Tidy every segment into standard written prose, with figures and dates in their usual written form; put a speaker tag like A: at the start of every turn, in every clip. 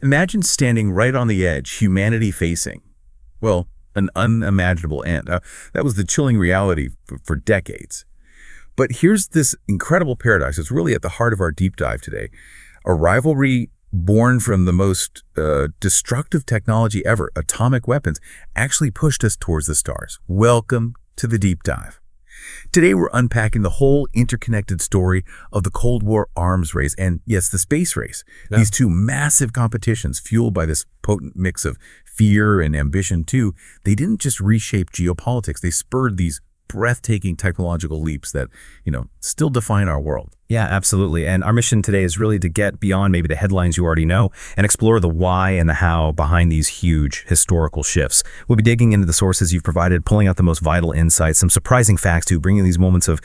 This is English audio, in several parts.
A: Imagine standing right on the edge, humanity facing, well, an unimaginable end. That was the chilling reality for decades. But here's this incredible paradox. It's really at the heart of our deep dive today. A rivalry born from the most destructive technology ever, atomic weapons, actually pushed us towards the stars. Welcome to the deep dive. Today we're unpacking the whole interconnected story of the Cold War arms race and, yes, the space race. Yeah. These two massive competitions fueled by this potent mix of fear and ambition too, they didn't just reshape geopolitics, they spurred these breathtaking technological leaps that, still define our world.
B: Yeah, absolutely. And our mission today is really to get beyond maybe the headlines you already know and explore the why and the how behind these huge historical shifts. We'll be digging into the sources you've provided, pulling out the most vital insights, some surprising facts too, bringing these moments of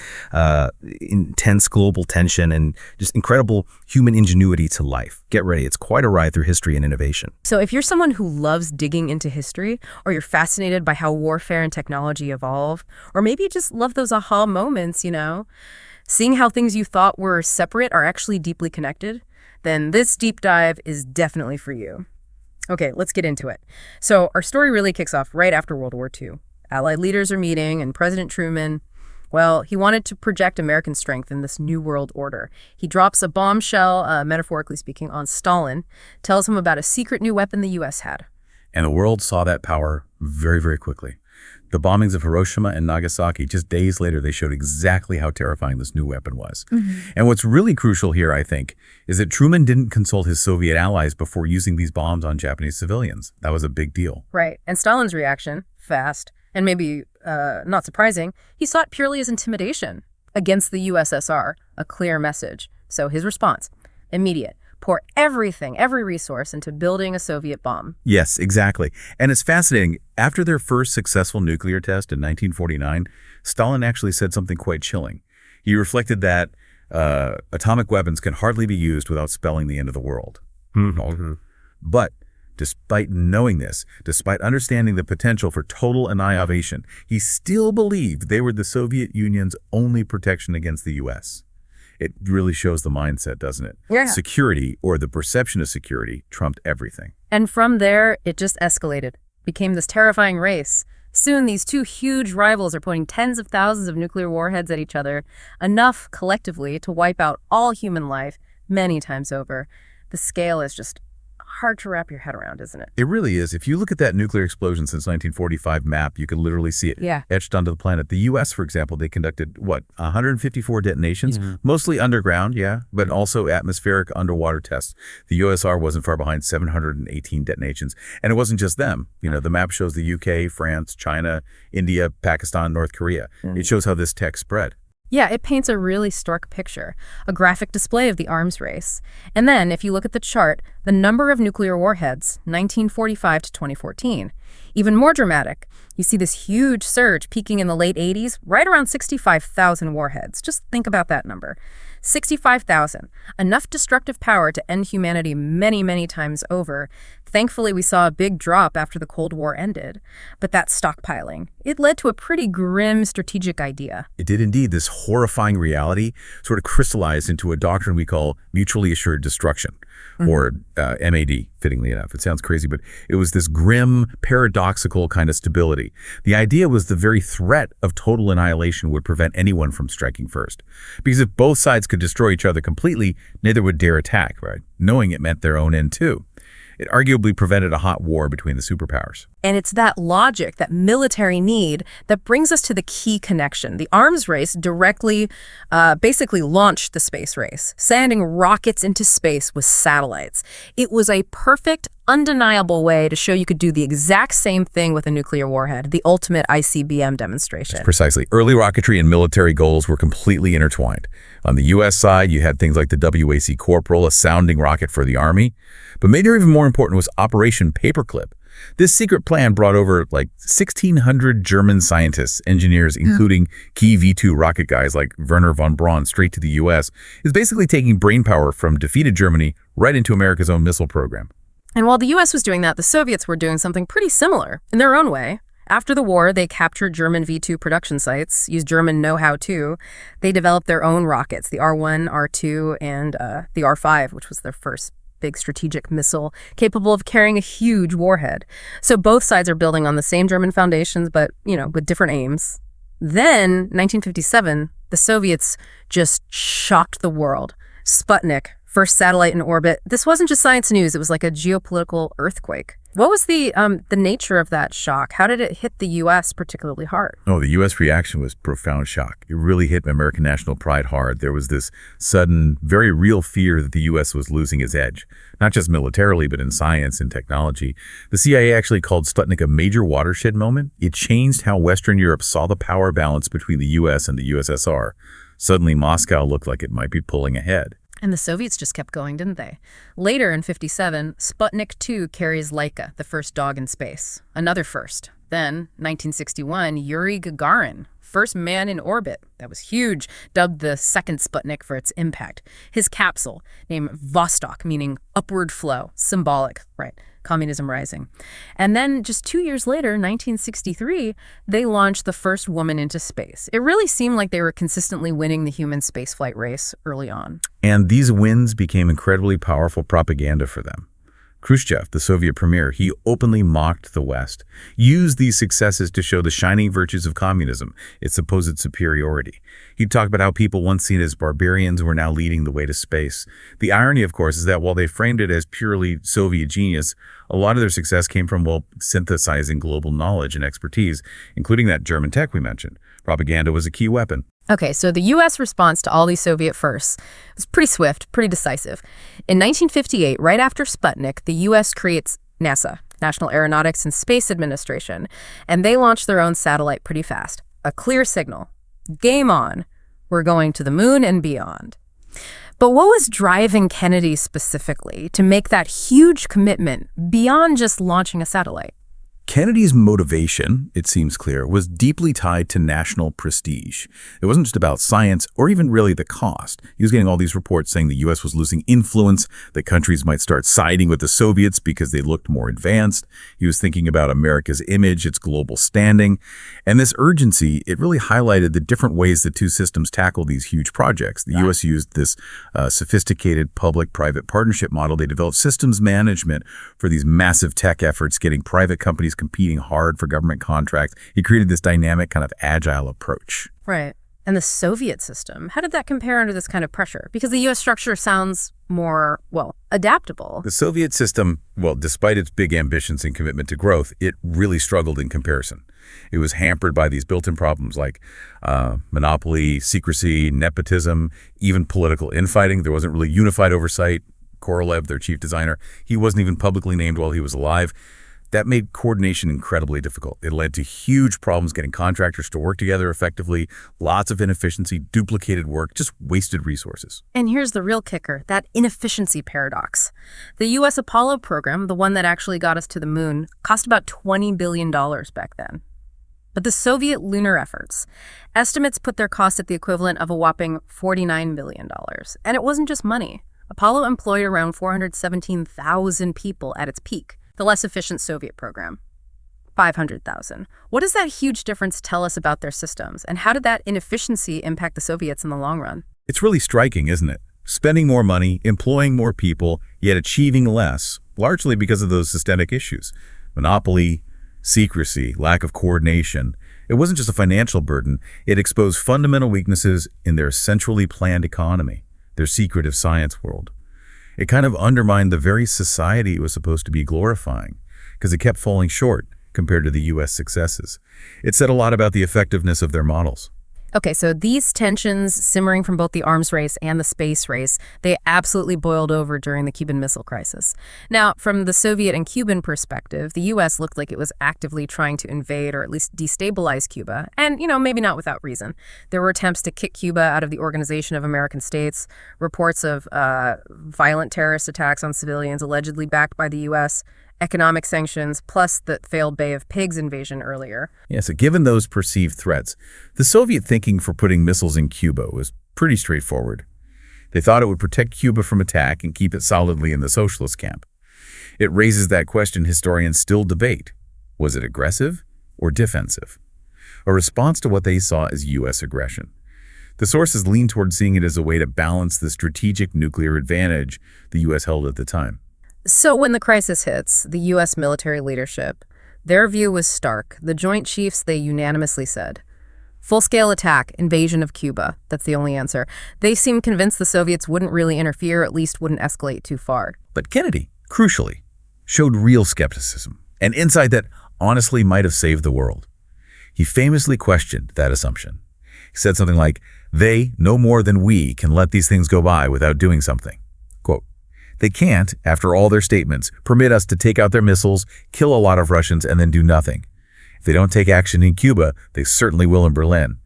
B: intense global tension and just incredible human ingenuity to life. Get ready. It's quite a ride through history and innovation.
C: So if you're someone who loves digging into history, or you're fascinated by how warfare and technology evolve, or maybe you just love those aha moments, seeing how things you thought were separate are actually deeply connected, then this deep dive is definitely for you. Okay, let's get into it. So our story really kicks off right after World War II. Allied leaders are meeting, and President Truman, well, he wanted to project American strength in this new world order. He drops a bombshell, metaphorically speaking, on Stalin, tells him about a secret new weapon the U.S. had.
A: And the world saw that power very, very quickly. The bombings of Hiroshima and Nagasaki, just days later, they showed exactly how terrifying this new weapon was. And what's really crucial here, I think, is that Truman didn't consult his Soviet allies before using these bombs on Japanese civilians. That was a big deal.
C: Right. And Stalin's reaction, fast, and maybe not surprising, he saw it purely as intimidation against the USSR, a clear message. So his response, immediate. Pour everything, every resource into building a Soviet bomb.
A: Yes, exactly. And it's fascinating. After their first successful nuclear test in 1949, Stalin actually said something quite chilling. He reflected that atomic weapons can hardly be used without spelling the end of the world. But despite knowing this, despite understanding the potential for total annihilation, he still believed they were the Soviet Union's only protection against the U.S. It really shows the mindset, doesn't it?
C: Yeah.
A: Security, or the perception of security, trumped everything.
C: And from there, it just escalated, became this terrifying race. Soon, these two huge rivals are pointing tens of thousands of nuclear warheads at each other, enough collectively to wipe out all human life many times over. The scale is just hard to wrap your head around, isn't it?
A: It really is. If you look at that nuclear explosion since 1945 map, you can literally see it etched onto the planet. The U.S., for example, they conducted, 154 detonations, mostly underground, but also atmospheric underwater tests. The USSR wasn't far behind, 718 detonations. And it wasn't just them. The map shows the UK, France, China, India, Pakistan, North Korea. It shows how this tech spread.
C: Yeah, it paints a really stark picture, a graphic display of the arms race. And then, if you look at the chart, the number of nuclear warheads, 1945 to 2014. Even more dramatic, you see this huge surge peaking in the late 80s, right around 65,000 warheads. Just think about that number. 65,000, enough destructive power to end humanity many, many times over. Thankfully, we saw a big drop after the Cold War ended. But that stockpiling, it led to a pretty grim strategic idea.
A: It did indeed. This horrifying reality sort of crystallized into a doctrine we call mutually assured destruction, or MAD, fittingly enough. It sounds crazy, but it was this grim, paradoxical kind of stability. The idea was the very threat of total annihilation would prevent anyone from striking first. Because if both sides could destroy each other completely, neither would dare attack, right? Knowing it meant their own end too. It arguably prevented a hot war between the superpowers.
C: And it's that logic, that military need, that brings us to the key connection. The arms race directly, basically launched the space race, sending rockets into space with satellites. It was a perfect, undeniable way to show you could do the exact same thing with a nuclear warhead, the ultimate ICBM demonstration.
A: Precisely. Early rocketry and military goals were completely intertwined. On the U.S. side, you had things like the WAC Corporal, a sounding rocket for the Army. But maybe even more important was Operation Paperclip. This secret plan brought over 1,600 German scientists, engineers, including key V-2 rocket guys like Wernher von Braun, straight to the U.S. It's basically taking brainpower from defeated Germany right into America's own missile program.
C: And while the U.S. was doing that, the Soviets were doing something pretty similar in their own way. After the war, they captured German V-2 production sites, used German know-how too. They developed their own rockets, the R-1, R-2, and the R-5, which was their first big strategic missile capable of carrying a huge warhead. So both sides are building on the same German foundations, but, with different aims. Then, 1957, the Soviets just shocked the world. Sputnik, first satellite in orbit. This wasn't just science news, it was like a geopolitical earthquake. What was the nature of that shock? How did it hit the U.S. particularly hard?
A: Oh, the U.S. reaction was profound shock. It really hit American national pride hard. There was this sudden, very real fear that the U.S. was losing its edge, not just militarily, but in science and technology. The CIA actually called Sputnik a major watershed moment. It changed how Western Europe saw the power balance between the U.S. and the USSR. Suddenly, Moscow looked like it might be pulling ahead.
C: And the Soviets just kept going, didn't they? Later in 57, Sputnik 2 carries Laika, the first dog in space. Another first. Then, 1961, Yuri Gagarin, first man in orbit. That was huge, dubbed the second Sputnik for its impact. His capsule, named Vostok, meaning upward flow, symbolic, right? Communism rising. And then just 2 years later, 1963, they launched the first woman into space. It really seemed like they were consistently winning the human spaceflight race early on.
A: And these wins became incredibly powerful propaganda for them. Khrushchev, the Soviet premier, he openly mocked the West, used these successes to show the shining virtues of communism, its supposed superiority. He talked about how people once seen as barbarians were now leading the way to space. The irony, of course, is that while they framed it as purely Soviet genius, a lot of their success came from, synthesizing global knowledge and expertise, including that German tech we mentioned. Propaganda was a key weapon.
C: Okay, so the U.S. response to all these Soviet firsts was pretty swift, pretty decisive. In 1958, right after Sputnik, the U.S. creates NASA, National Aeronautics and Space Administration, and they launched their own satellite pretty fast. A clear signal. Game on. We're going to the moon and beyond. But what was driving Kennedy specifically to make that huge commitment beyond just launching a satellite?
A: Kennedy's motivation, it seems clear, was deeply tied to national prestige. It wasn't just about science or even really the cost. He was getting all these reports saying the U.S. was losing influence, that countries might start siding with the Soviets because they looked more advanced. He was thinking about America's image, its global standing. And this urgency, it really highlighted the different ways the two systems tackle these huge projects. The U.S. used this sophisticated public-private partnership model. They developed systems management for these massive tech efforts, getting private companies competing hard for government contracts. He created this dynamic kind of agile approach.
C: Right. And the Soviet system, how did that compare under this kind of pressure? Because the U.S. structure sounds more, adaptable.
A: The Soviet system, despite its big ambitions and commitment to growth, it really struggled in comparison. It was hampered by these built-in problems like monopoly, secrecy, nepotism, even political infighting. There wasn't really unified oversight. Korolev, their chief designer, he wasn't even publicly named while he was alive. That made coordination incredibly difficult. It led to huge problems getting contractors to work together effectively, lots of inefficiency, duplicated work, just wasted resources.
C: And here's the real kicker, that inefficiency paradox. The U.S. Apollo program, the one that actually got us to the moon, cost about $20 billion back then. But the Soviet lunar efforts, estimates put their cost at the equivalent of a whopping $49 billion. And it wasn't just money. Apollo employed around 417,000 people at its peak. The less efficient Soviet program, 500,000. What does that huge difference tell us about their systems? And how did that inefficiency impact the Soviets in the long run?
A: It's really striking, isn't it? Spending more money, employing more people, yet achieving less, largely because of those systemic issues. Monopoly, secrecy, lack of coordination. It wasn't just a financial burden. It exposed fundamental weaknesses in their centrally planned economy, their secretive science world. It kind of undermined the very society it was supposed to be glorifying, because it kept falling short compared to the U.S. successes. It said a lot about the effectiveness of their models.
C: Okay, so these tensions simmering from both the arms race and the space race, they absolutely boiled over during the Cuban Missile Crisis. Now, from the Soviet and Cuban perspective, the U.S. looked like it was actively trying to invade or at least destabilize Cuba, and, maybe not without reason. There were attempts to kick Cuba out of the Organization of American States, reports of violent terrorist attacks on civilians allegedly backed by the U.S., economic sanctions, plus the failed Bay of Pigs invasion earlier.
A: Yeah, so given those perceived threats, the Soviet thinking for putting missiles in Cuba was pretty straightforward. They thought it would protect Cuba from attack and keep it solidly in the socialist camp. It raises that question historians still debate. Was it aggressive or defensive? A response to what they saw as U.S. aggression. The sources lean toward seeing it as a way to balance the strategic nuclear advantage the U.S. held at the time.
C: So when the crisis hits, the U.S. military leadership, their view was stark. The Joint Chiefs, they unanimously said, full-scale attack, invasion of Cuba. That's the only answer. They seemed convinced the Soviets wouldn't really interfere, at least wouldn't escalate too far.
A: But Kennedy, crucially, showed real skepticism, an insight that honestly might have saved the world. He famously questioned that assumption. He said something like, "They, no more than we, can let these things go by without doing something." Quote, "They can't, after all their statements, permit us to take out their missiles, kill a lot of Russians, and then do nothing. If they don't take action in Cuba, they certainly will in Berlin."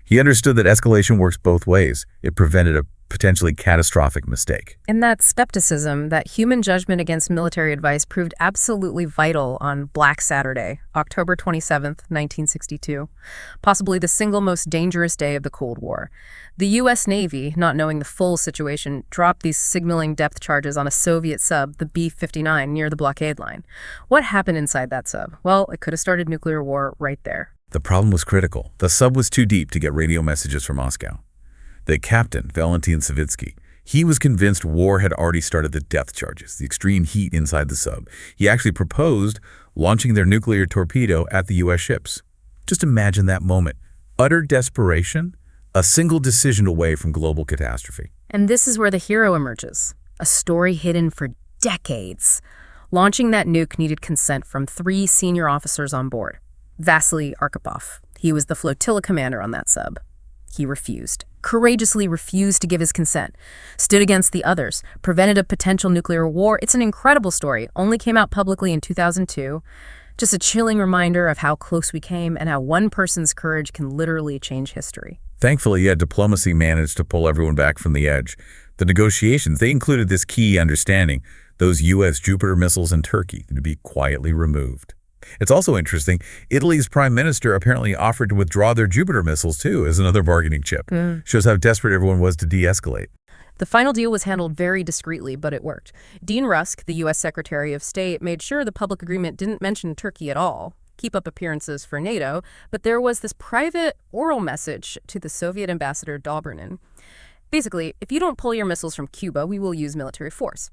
A: He understood that escalation works both ways. It prevented a potentially catastrophic mistake.
C: And that skepticism, that human judgment against military advice proved absolutely vital on Black Saturday, October 27th, 1962, possibly the single most dangerous day of the Cold War. The U.S. Navy, not knowing the full situation, dropped these signaling depth charges on a Soviet sub, the B-59, near the blockade line. What happened inside that sub? Well, it could have started nuclear war right there.
A: The problem was critical. The sub was too deep to get radio messages from Moscow. The captain, Valentin Savitsky, he was convinced war had already started the depth charges, the extreme heat inside the sub. He actually proposed launching their nuclear torpedo at the U.S. ships. Just imagine that moment. Utter desperation, a single decision away from global catastrophe.
C: And this is where the hero emerges, a story hidden for decades. Launching that nuke needed consent from 3 senior officers on board. Vasily Arkhipov, he was the flotilla commander on that sub. He refused, courageously refused to give his consent, stood against the others, prevented a potential nuclear war. It's an incredible story, only came out publicly in 2002. Just a chilling reminder of how close we came and how one person's courage can literally change history.
A: Thankfully, diplomacy managed to pull everyone back from the edge. The negotiations, they included this key understanding, those U.S. Jupiter missiles in Turkey to be quietly removed. It's also interesting, Italy's prime minister apparently offered to withdraw their Jupiter missiles too as another bargaining chip. Shows how desperate everyone was to de-escalate.
C: The final deal was handled very discreetly, but it worked. Dean Rusk, the U.S. Secretary of State, made sure the public agreement didn't mention Turkey at all, keep up appearances for NATO, but there was this private oral message to the Soviet ambassador Dobrynin. Basically, if you don't pull your missiles from Cuba, we will use military force.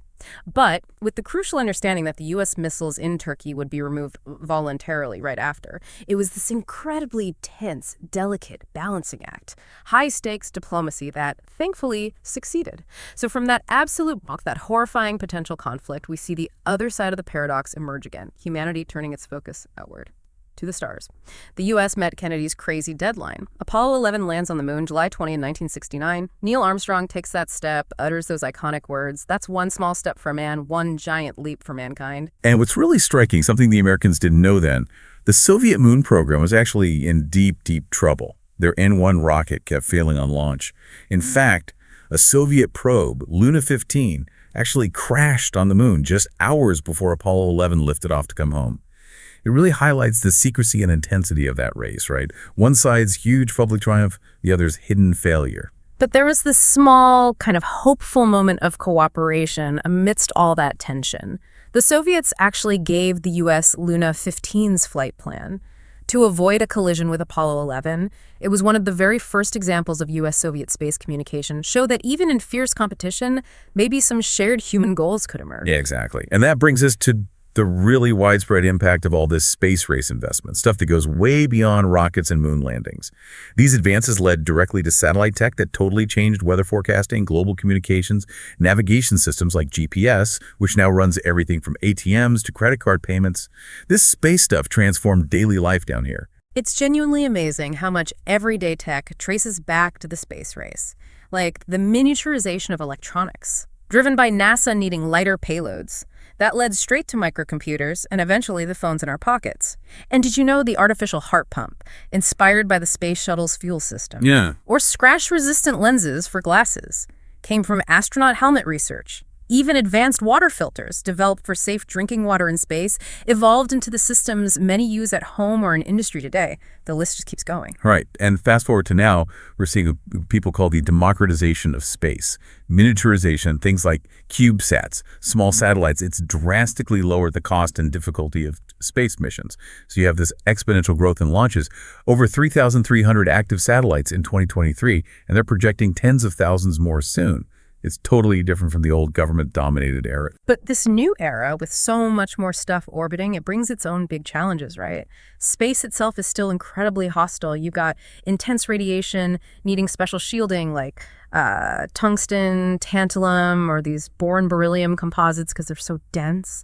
C: But with the crucial understanding that the U.S. missiles in Turkey would be removed voluntarily right after, it was this incredibly tense, delicate balancing act, high-stakes diplomacy that, thankfully, succeeded. So from that absolute block, that horrifying potential conflict, we see the other side of the paradox emerge again, humanity turning its focus outward. To the stars. The U.S. met Kennedy's crazy deadline. Apollo 11 lands on the moon July 20, 1969. Neil Armstrong takes that step, utters those iconic words. That's one small step for man, one giant leap for mankind.
A: And what's really striking, something the Americans didn't know then, the Soviet moon program was actually in deep, deep trouble. Their N-1 rocket kept failing on launch. In fact, a Soviet probe, Luna 15, actually crashed on the moon just hours before Apollo 11 lifted off to come home. It really highlights the secrecy and intensity of that race, right? One side's huge public triumph, the other's hidden failure.
C: But there was this small, kind of hopeful moment of cooperation amidst all that tension. The Soviets actually gave the U.S. Luna 15's flight plan. To avoid a collision with Apollo 11, it was one of the very first examples of U.S.-Soviet space communication, show that even in fierce competition, maybe some shared human goals could emerge.
A: Yeah, exactly. And that brings us to the really widespread impact of all this space race investment, stuff that goes way beyond rockets and moon landings. These advances led directly to satellite tech that totally changed weather forecasting, global communications, navigation systems like GPS, which now runs everything from ATMs to credit card payments. This space stuff transformed daily life down here.
C: It's genuinely amazing how much everyday tech traces back to the space race, like the miniaturization of electronics, driven by NASA needing lighter payloads. That led straight to microcomputers and eventually the phones in our pockets. And did you know the artificial heart pump, inspired by the space shuttle's fuel system?
A: Yeah.
C: Or scratch-resistant lenses for glasses, came from astronaut helmet research. Even advanced water filters, developed for safe drinking water in space, evolved into the systems many use at home or in industry today. The list just keeps going.
A: Right. And fast forward to now, we're seeing what people call the democratization of space. Miniaturization, things like CubeSats, small satellites. It's drastically lowered the cost and difficulty of space missions. So you have this exponential growth in launches. Over 3,300 active satellites in 2023, and they're projecting tens of thousands more soon. It's totally different from the old government-dominated era.
C: But this new era, with so much more stuff orbiting, it brings its own big challenges, right? Space itself is still incredibly hostile. You've got intense radiation needing special shielding like tungsten, tantalum, or these boron beryllium composites because they're so dense.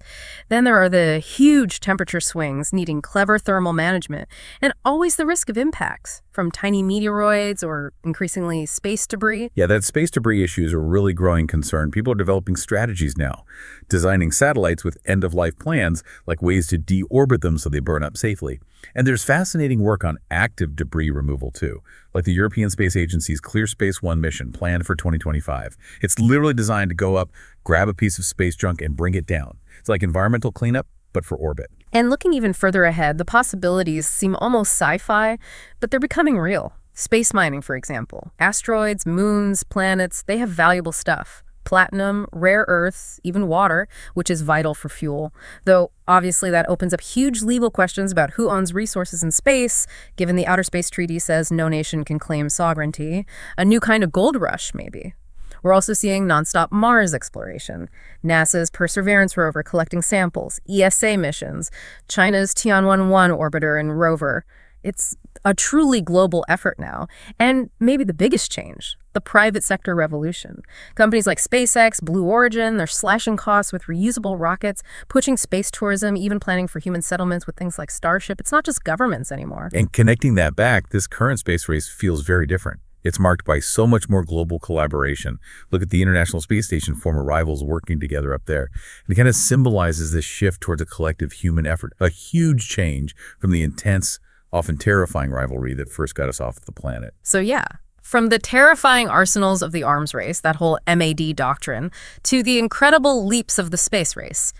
C: Then there are the huge temperature swings needing clever thermal management, and always the risk of impacts from tiny meteoroids or increasingly space debris.
A: Yeah, that space debris issue is a really growing concern. People are developing strategies now, designing satellites with end-of-life plans, like ways to deorbit them so they burn up safely. And there's fascinating work on active debris removal, too, like the European Space Agency's Clear Space 1 mission planned for 2025. It's literally designed to go up, grab a piece of space junk, and bring it down. It's like environmental cleanup, but for orbit.
C: And looking even further ahead, the possibilities seem almost sci-fi, but they're becoming real. Space mining, for example. Asteroids, moons, planets, they have valuable stuff. Platinum, rare earths, even water, which is vital for fuel. Though, obviously, that opens up huge legal questions about who owns resources in space, given the Outer Space Treaty says no nation can claim sovereignty. A new kind of gold rush, maybe. We're also seeing nonstop Mars exploration, NASA's Perseverance rover collecting samples, ESA missions, China's Tianwen-1 orbiter and rover. It's a truly global effort now. And maybe the biggest change, the private sector revolution. Companies like SpaceX, Blue Origin, they're slashing costs with reusable rockets, pushing space tourism, even planning for human settlements with things like Starship. It's not just governments anymore.
A: And connecting that back, this current space race feels very different. It's marked by so much more global collaboration. Look at the International Space Station, former rivals working together up there. And it kind of symbolizes this shift towards a collective human effort, a huge change from the intense, often terrifying rivalry that first got us off the planet.
C: So yeah, from the terrifying arsenals of the arms race, that whole MAD doctrine, to the incredible leaps of the space race,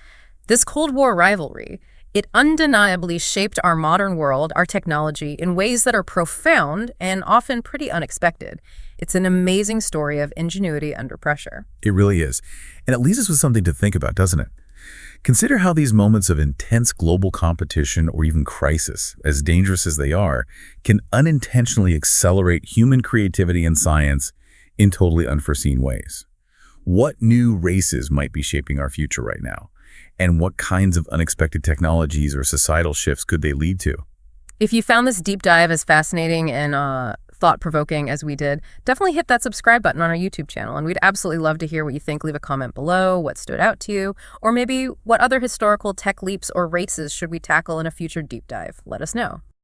C: this Cold War rivalry, it undeniably shaped our modern world, our technology, in ways that are profound and often pretty unexpected. It's an amazing story of ingenuity under pressure.
A: It really is. And it leaves us with something to think about, doesn't it? Consider how these moments of intense global competition or even crisis, as dangerous as they are, can unintentionally accelerate human creativity and science in totally unforeseen ways. What new races might be shaping our future right now? And what kinds of unexpected technologies or societal shifts could they lead to?
C: If you found this deep dive as fascinating and thought-provoking as we did, definitely hit that subscribe button on our YouTube channel. And we'd absolutely love to hear what you think. Leave a comment below, what stood out to you, or maybe what other historical tech leaps or races should we tackle in a future deep dive. Let us know.